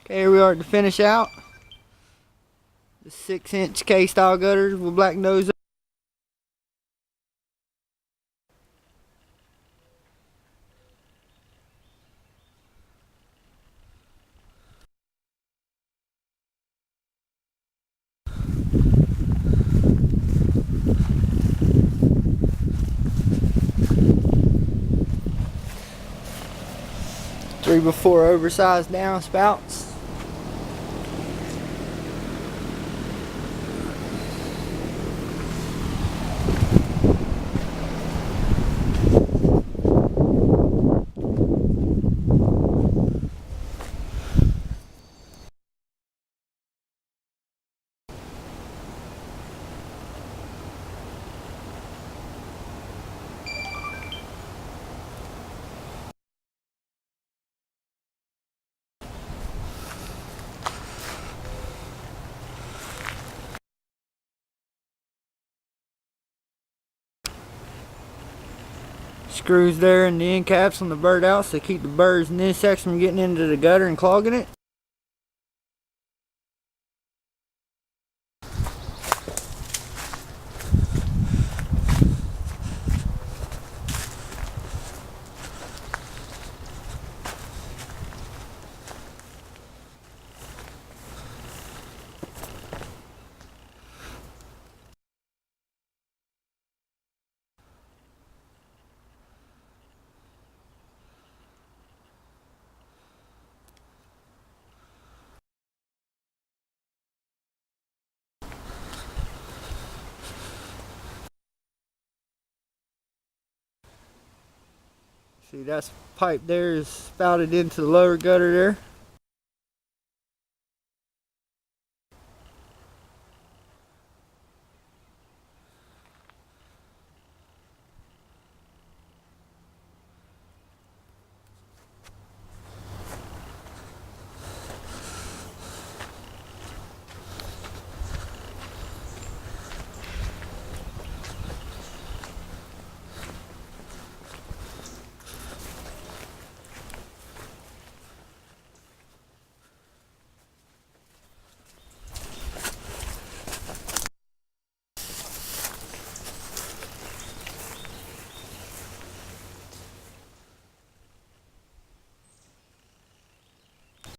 Okay, here we are to finish out the 6-inch K-style gutters with black nose. Three before oversized downspouts. Screws there and the end caps on the bird out so keep the birds and insects from getting into the gutter and clogging it. See, that's pipe there is spouted into the lower gutter there.